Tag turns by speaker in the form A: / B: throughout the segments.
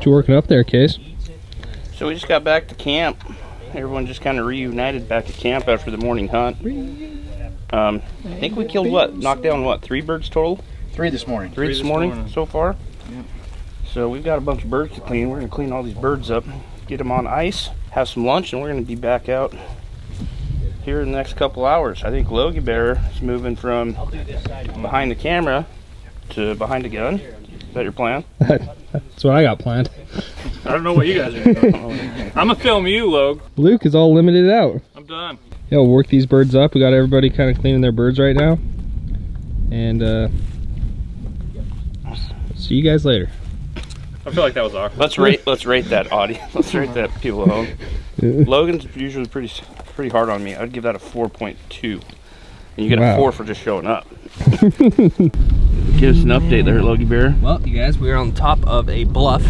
A: What you working up there, Case?
B: So we just got back to camp. Everyone just kind of reunited back at camp after the morning hunt. I think we killed what? Knocked down what? 3 birds total?
C: 3 this morning.
B: 3 this morning so far?
C: Yep.
B: So we've got a bunch of birds to clean. We're going to clean all these birds up, get them on ice, have some lunch, and we're going to be back out here in the next couple hours. I think Logie Bear is moving from behind the camera to behind the gun. Is that your plan?
A: That's what I got planned.
D: I don't know what you guys are doing. I'm gonna film you, Logue.
A: Luke is all limited out.
D: I'm done.
A: Yeah, we'll work these birds up. We got everybody kind of cleaning their birds right now. And see you guys later.
D: I feel like that was awkward.
B: Let's rate that audience. Let's rate that people at home. Logan's usually pretty hard on me. I'd give that a 4.2. And you get a 4 for just showing up. Give us an update there, Logie Bear.
E: Well, you guys, we are on the top of a bluff,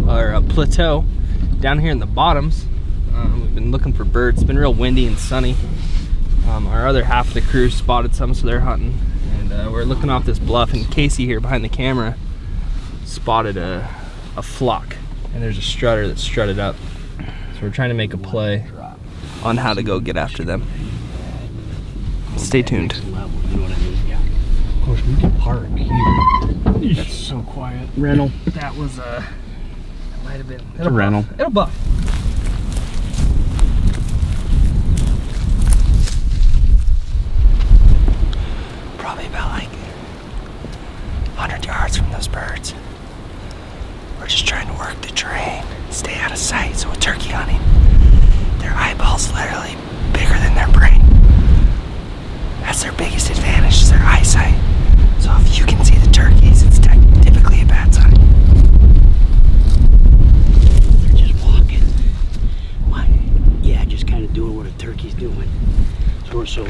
E: or a plateau, down here in the bottoms. We've been looking for birds. It's been real windy and sunny. Our other half of the crew spotted some, so they're hunting. And we're looking off this bluff, and Casey here behind the camera spotted a flock. And there's a strutter that strutted up. So we're trying to make a play on how to go get after them. Stay tuned.
C: Of course, we can park here. That's so quiet.
E: Rental. That was it might have been.
B: It's a rental.
E: It'll buff. Probably about like 100 yards from those birds. We're just trying to work the terrain, stay out of sight. So with turkey hunting, their eyeballs literally bigger than their brain. That's their biggest advantage, is their eyesight. So if you can see the turkeys, it's typically a bad sign.
F: They're just walking. Yeah, just kind of doing what a turkey's doing. So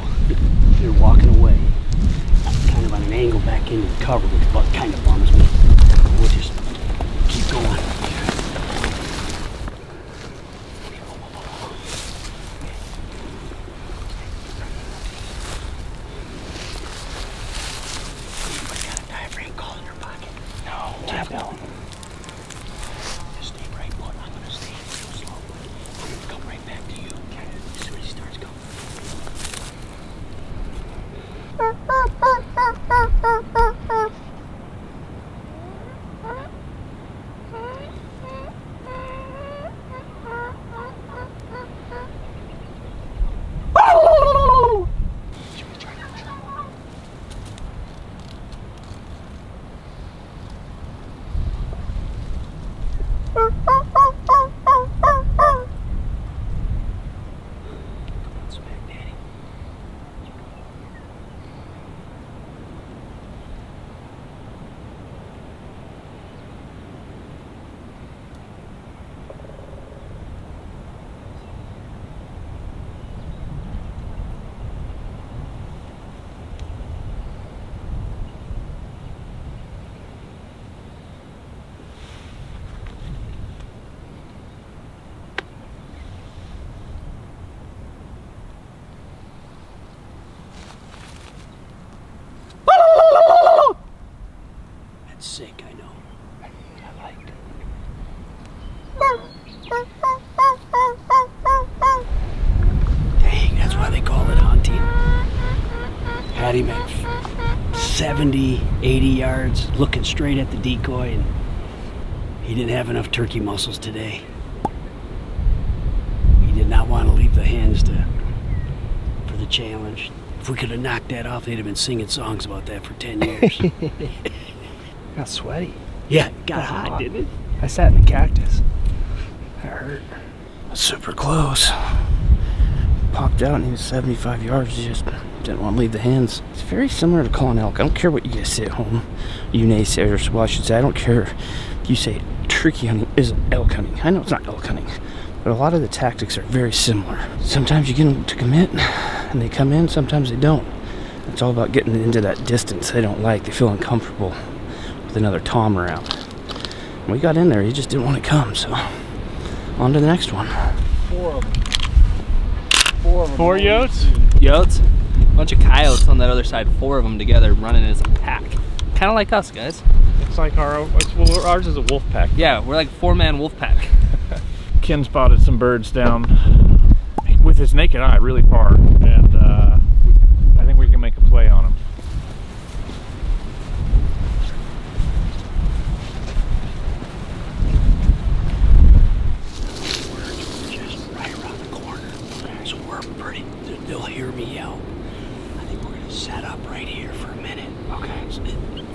F: they're walking away, kind of on an angle back into the cover, which kind of bums me. We'll just keep going. Sick, I know. I like it. Dang, that's why they call it hunting. Had him at 70, 80 yards, looking straight at the decoy, and he didn't have enough turkey muscles today. He did not want to leave the hens for the challenge. If we could have knocked that off, they'd have been singing songs about that for 10 years.
E: Got sweaty.
F: Yeah, it got hot, didn't it?
E: I sat in the cactus. That hurt.
B: Super close. Popped out and he was 75 yards. He just didn't want to leave the hens. It's very similar to calling elk. I don't care what you guys say at home. You naysayers. Well, I should say, I don't care if you say turkey hunting isn't elk hunting. I know it's not elk hunting, but a lot of the tactics are very similar. Sometimes you get them to commit and they come in, sometimes they don't. It's all about getting into that distance they don't like. They feel uncomfortable with another tom around. When we got in there, he just didn't want to come, so on to the next one.
C: 4 of them.
D: 4 yotes?
E: Yotes? A bunch of coyotes on that other side, 4 of them together running as a pack. Kind of like us, guys.
C: It's
D: looks like ours is a wolf pack.
E: Yeah, we're like 4-man wolf pack.
D: Ken spotted some birds down with his naked eye really far, and I think we can make a play on them.
F: Just right around the corner, so we're pretty. They'll hear me yell. I think we're gonna set up right here for a minute. Okay. So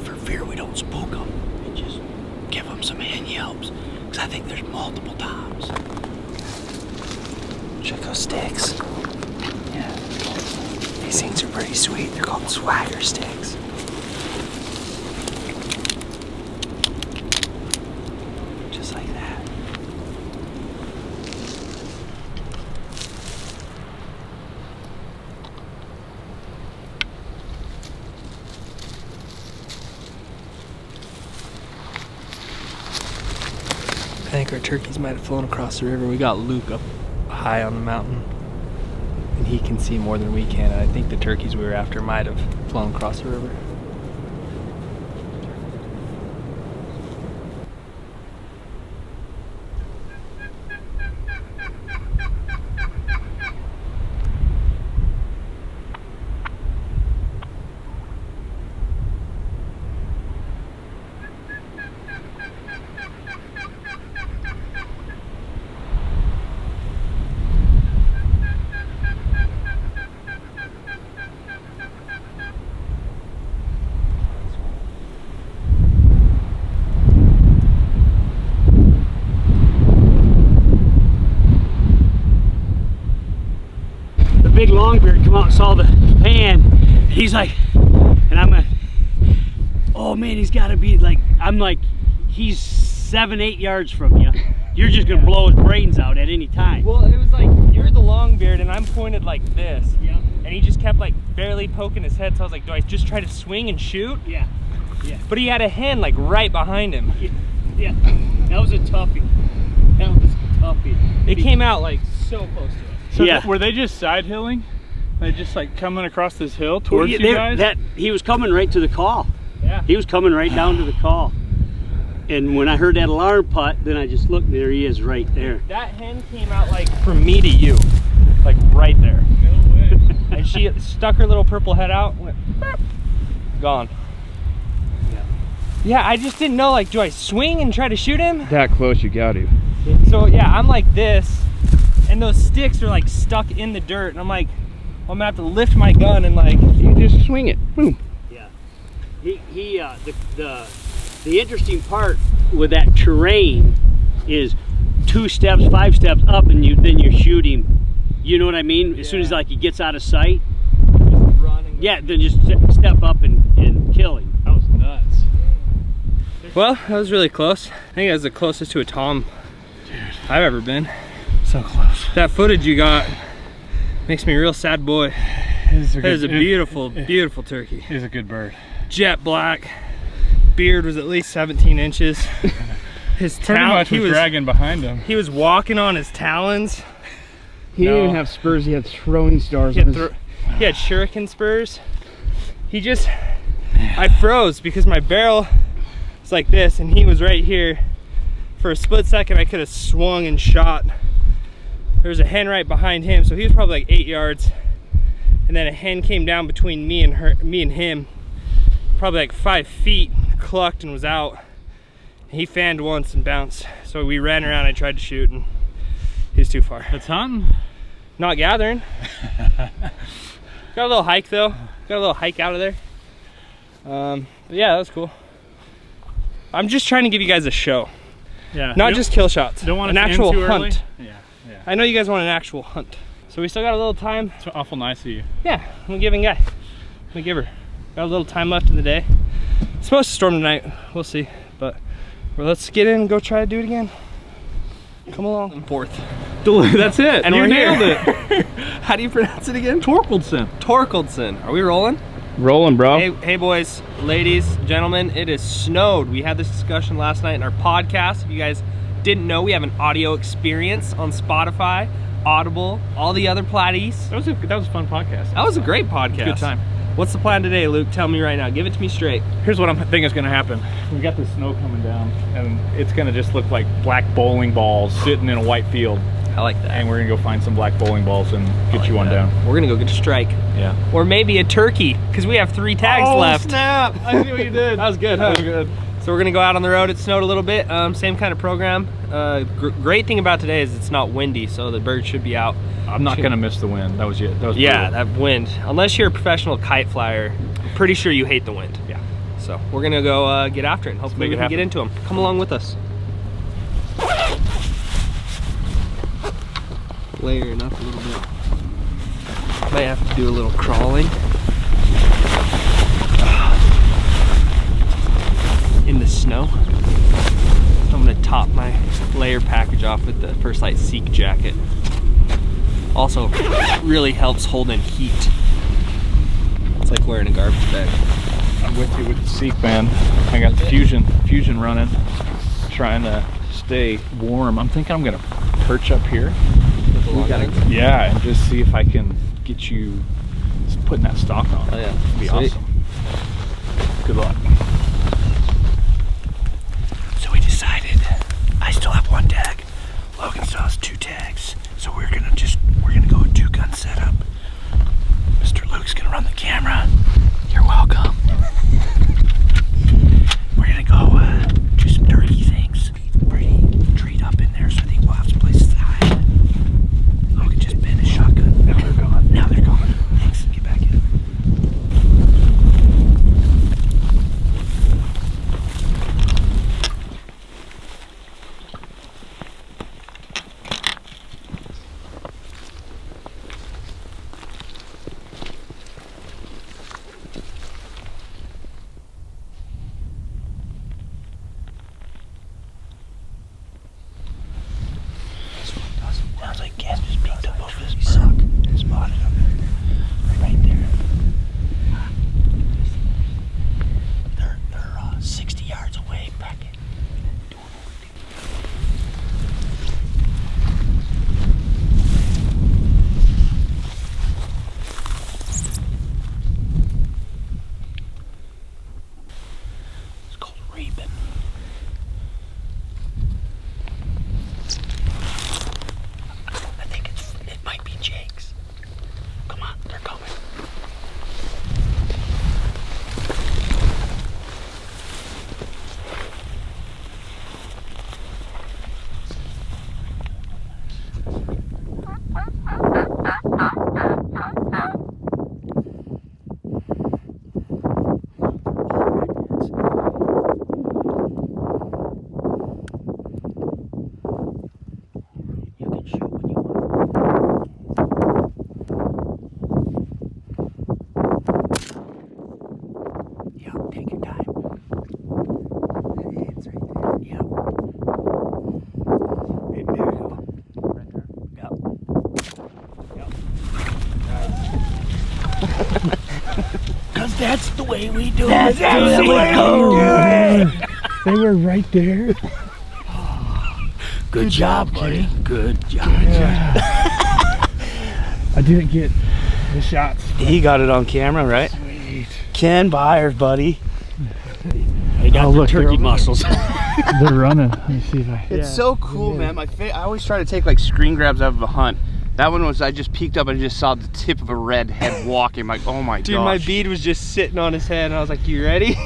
F: for fear we don't spook them, and just give them some hen yelps, because I think there's multiple times.
E: Check those sticks. Yeah. These things are pretty sweet. They're called swagger sticks. Just like that. I think our turkeys might have flown across the river. We got Luke up high on the mountain, and he can see more than we can. And I think the turkeys we were after might have flown across the river.
F: Big longbeard come out and saw the pan. He's like, and I'm like, oh man, he's got to be like, I'm like, he's 7-8 yards from you. You're just gonna blow his brains out at any time.
E: Well, it was like, you're the long beard and I'm pointed like this.
F: Yeah.
E: And he just kept like barely poking his head. So I was like, do I just try to swing and shoot?
F: Yeah. Yeah.
E: But he had a hen like right behind him.
F: Yeah. That was a toughie. That was a toughie.
E: It came out like so close to it.
D: So
F: Yeah.
D: were they just side hilling? They just like coming across this hill towards you guys?
F: He was coming right to the call.
E: Yeah.
F: He was coming right down to the call. And when I heard that alarm putt, then I just looked, there he is right there.
E: That hen came out like from me to you, like right there.
D: No way.
E: And she stuck her little purple head out, went burp, gone. Yeah, I just didn't know, like, do I swing and try to shoot him?
B: That close, you got to.
E: So yeah, I'm like this, and those sticks are like stuck in the dirt, and I'm like, well, I'm gonna have to lift my gun and like,
B: You just swing it. Boom.
F: Yeah. The interesting part with that terrain is 2 steps, 5 steps up, and then you shoot him. You know what I mean? As soon as like he gets out of sight,
E: just run and go.
F: yeah, then just step up and kill him.
D: That was nuts.
E: Well, that was really close. I think that was the closest to a tom I've ever been.
D: So close.
E: That footage you got makes me a real sad boy. That is a beautiful, beautiful turkey.
D: He's a good bird.
E: Jet black, beard was at least 17 inches. His
D: Pretty much was dragging behind him.
E: He was walking on his talons.
B: He didn't even have spurs, he had throwing stars.
E: He had shuriken spurs. He just, I froze because my barrel was like this and he was right here. For a split second, I could have swung and shot. There was a hen right behind him, so he was probably like 8 yards. And then a hen came down between me and him, probably like 5 feet, clucked and was out. And he fanned once and bounced. So we ran around, I tried to shoot, and he was too far.
D: That's hunting.
E: Not gathering. Got a little hike though. Got a little hike out of there. But yeah, that was cool. I'm just trying to give you guys a show.
D: Yeah.
E: Not just kill shots.
D: Don't want
E: an
D: it to end
E: actual
D: too early?
E: hunt.
D: Yeah.
E: I know you guys want an actual hunt. So we still got a little time.
D: It's awful nice of you.
E: Yeah, I'm a giving guy. I'm a giver. Got a little time left in the day. It's supposed to storm tonight. We'll see. But well, let's get in and go try to do it again. Come along.
D: Fourth. That's it.
E: And
D: you
E: we're
D: nailed
E: here.
D: it.
E: How do you pronounce it again?
D: Torkeldsen.
E: Torkeldsen. Are we rolling?
B: Rolling, bro.
E: Hey boys, ladies, gentlemen, it is snowed. We had this discussion last night in our podcast. If you guys didn't know, we have an audio experience on Spotify, Audible, all the other platties.
D: That was a fun podcast.
E: That was a great podcast.
D: Good time.
E: What's the plan today, Luke? Tell me right now. Give it to me straight.
D: Here's what I'm thinking is gonna happen. We got the snow coming down, and it's gonna just look like black bowling balls sitting in a white field.
E: I like that.
D: And we're gonna go find some black bowling balls and get you one
E: that.
D: down.
E: We're gonna go get a strike.
D: Yeah.
E: Or maybe a turkey, because we have 3 tags left.
D: Snap! I see what you did.
E: That was good, huh?
D: That was good.
E: So we're gonna go out on the road. It snowed a little bit. Same kind of program. Great thing about today is it's not windy, so the birds should be out.
D: I'm not gonna miss the wind. That was it. That was
E: yeah,
D: brutal.
E: that wind. Unless you're a professional kite flyer, I'm pretty sure you hate the wind.
D: Yeah.
E: So we're gonna go get after it and hopefully we can get into them. Come along with us. Layering up a little bit. Might have to do a little crawling. In the snow. So I'm gonna top my layer package off with the First Lite Seek jacket. Also, really helps hold in heat. It's like wearing a garbage bag.
D: I'm with you with the Seek, man. I got the fusion running, trying to stay warm. I'm thinking I'm gonna perch up here. Yeah, and just see if I can get you just putting that stock on.
E: Oh yeah,
D: it'd be
E: sweet.
D: awesome. Good luck.
B: So we decided I still have 1 tag. Logan still has 2 tags. So we're gonna go a 2-gun setup. Mr. Luke's gonna run the camera. You're welcome. We're gonna go do some turkey things. Pretty treed up in there, so I think we'll have some places to hide. Logan just bent his shotgun. Now they're gone. Now they're gone. Thanks. Get back in. Sounds like gas just picked up over this suck and spotted him. Right there. They're 60 yards away, Bracket. It's called reaping. I think it might be Jake's. Come on, they're coming. You can shoot when you want. Yeah, take your time. It's right there. Yeah. Hey, there you go. Right there. Yep. Cause that's the way we do it. That's the way we do it.
C: They were right there.
B: Good job, buddy. Good job.
C: I didn't get the shots.
B: He got it on camera, right?
C: Sweet.
B: Ken Byers, buddy.
F: They got
C: Oh,
F: the
C: look, they're
F: turkey
C: over
F: muscles.
C: They're running. Let me see if I.
B: It's so cool, man. I always try to take like screen grabs out of a hunt. That one was, I just peeked up and just saw the tip of a red head walking. I'm like, oh my
E: Dude,
B: gosh.
E: my bead was just sitting on his head, and I was like, "You ready?"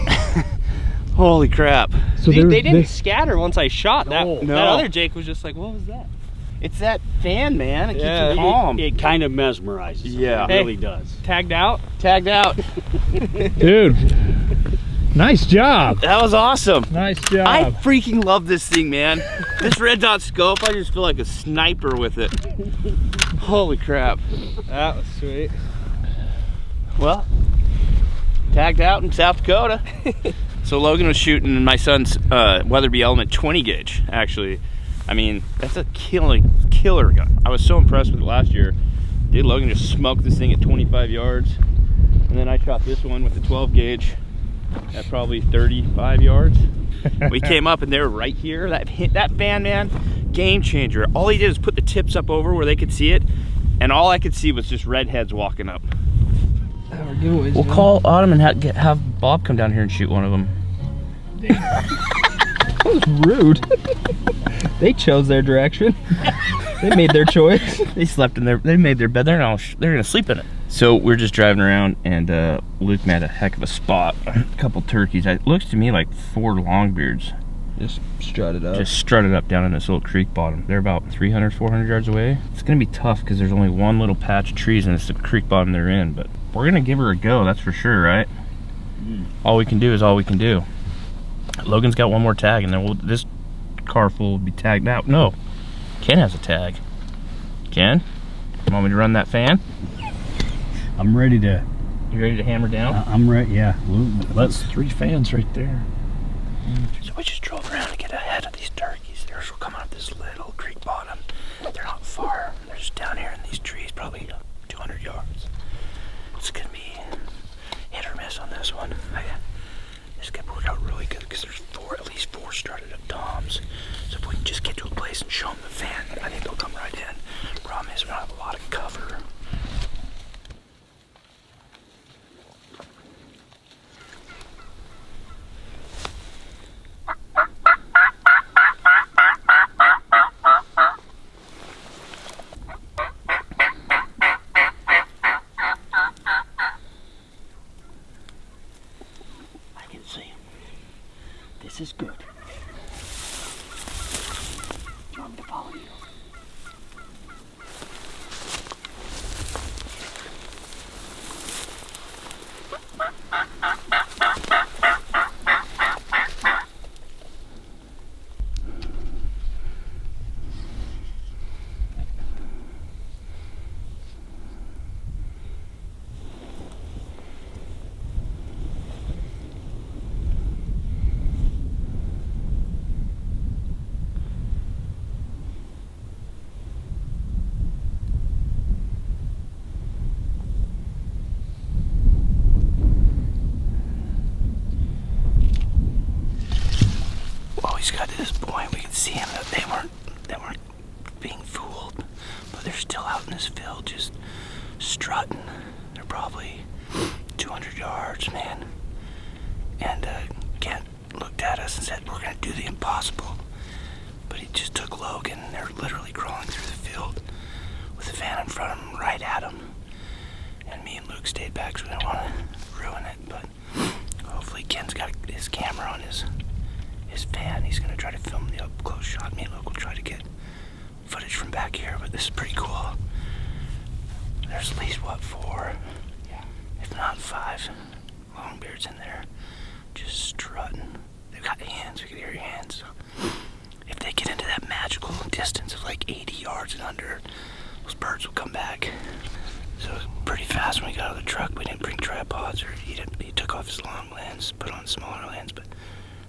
B: Holy crap.
C: So
E: they didn't scatter once I shot.
B: No.
E: That other Jake was just like, "What was that?"
B: It's that fan, man. It keeps
E: Yeah.
B: you calm.
F: It kind of mesmerizes them.
B: Yeah.
F: It really does.
E: Tagged out.
B: Tagged out.
C: Dude, nice job.
B: That was awesome.
C: Nice job.
B: I freaking love this thing, man. This red dot scope, I just feel like a sniper with it. Holy crap.
E: That was sweet.
B: Well, tagged out in South Dakota. So Logan was shooting my son's Weatherby Element 20 gauge, actually. I mean, that's a killer gun. I was so impressed with it last year. Dude, Logan just smoked this thing at 25 yards. And then I shot this one with the 12 gauge at probably 35 yards. We came up and they were right here. That fan, man, game changer. All he did was put the tips up over where they could see it, and all I could see was just redheads walking up.
E: Our giveaways.
B: We'll call Autumn and have Bob come down here and shoot one of them.
E: That was rude. They chose their direction. They made their choice.
B: They slept in there. They made their bed. They're gonna sleep in it. So we're just driving around, and Luke made a heck of a spot. A couple turkeys. It looks to me like 4 longbeards.
E: Just strutted up.
B: Just strutted up down in this little creek bottom. They're about 300, 400 yards away. It's gonna be tough because there's only one little patch of trees and it's the creek bottom they're in. But we're gonna give her a go. That's for sure, right? All we can do is all we can do. Logan's got one more tag, and then this car full will be tagged out. No, Ken has a tag. Ken, you want me to run that fan?
C: I'm ready to.
B: You ready to hammer down?
C: I'm ready. Yeah.
D: That's 3 fans right there.
B: So we just drove around to get ahead of these turkeys. They're just coming up this little creek bottom. They're not far. They're just down here in these trees, probably 200 yards. It's gonna be hit or miss on this one. This could work out really good because there's at least four strutted up toms. So if we can just get to a place and show them the fan, I think they'll come right in. Problem is we don't have a lot of cover. This is good. Do you want me to follow you? Got to this point, we could see them that they weren't being fooled, but they're still out in this field just strutting. They're probably 200 yards, man. And Kent looked at us and said, "We're gonna do the impossible." But he just took Logan, and they're literally crawling through the field with the fan in front of them, right at them. And me and Luke stayed back, so we didn't want to ruin it. But hopefully Ken's got his camera on his fan. He's gonna try to film the up close shot. Me and Luke will try to get footage from back here, but this is pretty cool. There's at least, what, 4, if not 5 longbeards in there, just strutting. They've got hands, we can hear your hands. So if they get into that magical distance of like 80 yards and under, those birds will come back. So it was pretty fast when we got out of the truck. We didn't bring tripods, or he took off his long lens, put on smaller lens, but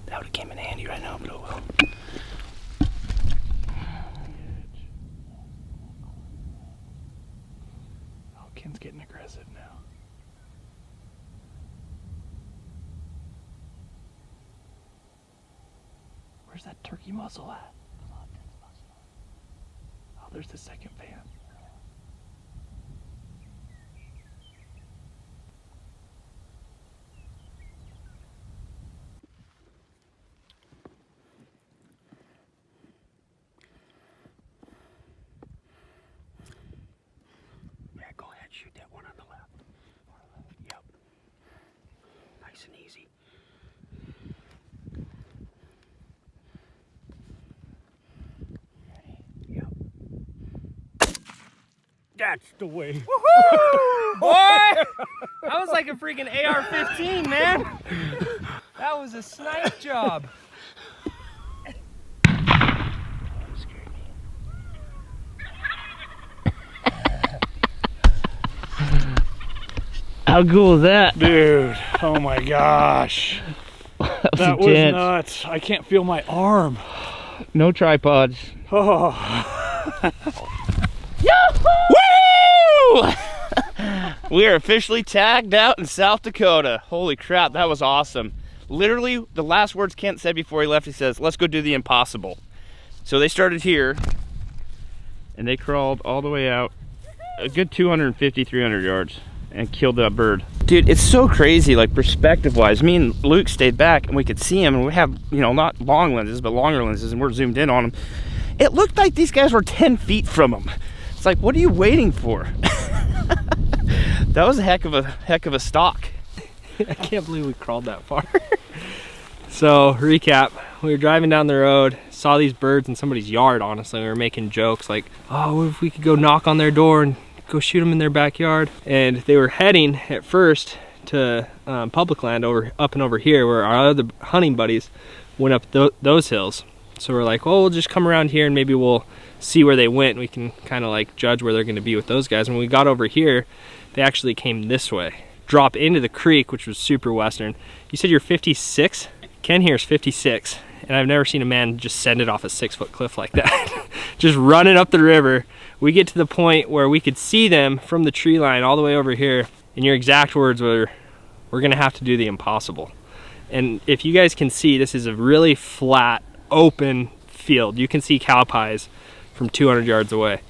B: that would have came in handy right now, but oh well.
D: Oh, Ken's getting aggressive now. Where's that turkey muzzle at? Oh, there's the second fan.
F: Shoot that one on the left. Yep. Nice and easy. Ready? Yep. That's the way.
E: Woohoo! Boy! That was like a freaking AR-15, man. That was a snipe job.
B: How cool is that?
D: Dude, oh my gosh.
B: That
D: was nuts. I can't feel my arm.
B: No tripods.
D: Oh.
B: Woo! We are officially tagged out in South Dakota. Holy crap, that was awesome. Literally, the last words Kent said before he left, he says, "Let's go do the impossible." So they started here, and they crawled all the way out, a good 250, 300 yards. and killed that bird. Dude, it's so crazy, like perspective-wise. Me and Luke stayed back and we could see him, and we have, you know, not long lenses, but longer lenses, and we're zoomed in on him. It looked like these guys were 10 feet from him. It's like, what are you waiting for? That was a heck of a stalk.
E: I can't believe we crawled that far. So, recap, we were driving down the road, saw these birds in somebody's yard, honestly. We were making jokes like, oh, what if we could go knock on their door and go shoot them in their backyard? And they were heading at first to public land up and over here, where our other hunting buddies went up those hills. So we're like, well, we'll just come around here and maybe we'll see where they went, and we can kind of like judge where they're going to be with those guys. When we got over here, they actually came this way, drop into the creek, which was super western. You said you're 56? Ken here is 56, and I've never seen a man just send it off a 6-foot cliff like that. Just running up the river. We get to the point where we could see them from the tree line all the way over here, and your exact words were, we're gonna have to do the impossible. And if you guys can see, this is a really flat, open field. You can see cow pies from 200 yards away.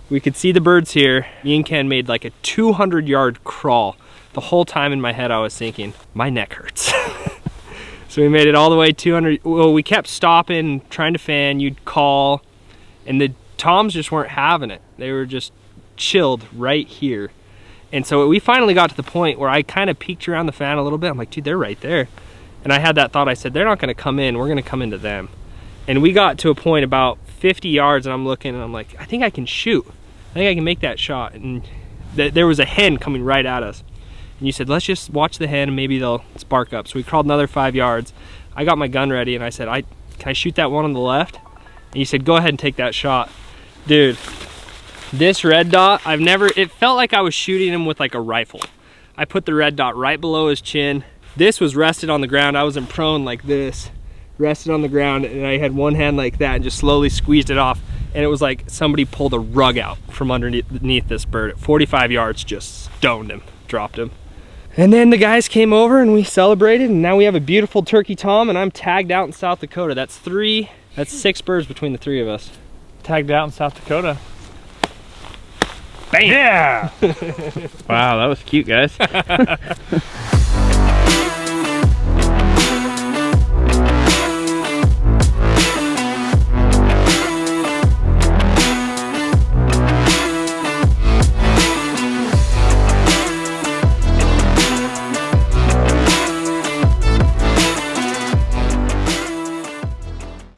E: We could see the birds here. Me and Ken made like a 200-yard crawl. The whole time in my head I was thinking, my neck hurts. So we made it all the way 200. Well, we kept stopping, trying to fan. You'd call, and the toms just weren't having it. They were just chilled right here. And so we finally got to the point where I kind of peeked around the fan a little bit. I'm like, dude, they're right there. And I had that thought. I said, they're not going to come in. We're going to come into them. And we got to a point about 50 yards, and I'm looking, and I'm like, I think I can shoot. I think I can make that shot. And there was a hen coming right at us. And you said, let's just watch the hen and maybe they'll spark up. So we crawled another 5 yards. I got my gun ready and I said, can I shoot that one on the left? And you said, go ahead and take that shot. Dude, this red dot, it felt like I was shooting him with like a rifle. I put the red dot right below his chin. This was rested on the ground. I was in prone like this, rested on the ground, and I had one hand like that and just slowly squeezed it off. And it was like somebody pulled a rug out from underneath this bird. At 45 yards, just stoned him, dropped him. And then the guys came over and we celebrated, and now we have a beautiful turkey tom, and I'm tagged out in South Dakota. That's 6 birds between the 3 of us.
D: Tagged out in South Dakota.
B: Bam! Yeah! Wow, that was cute, guys.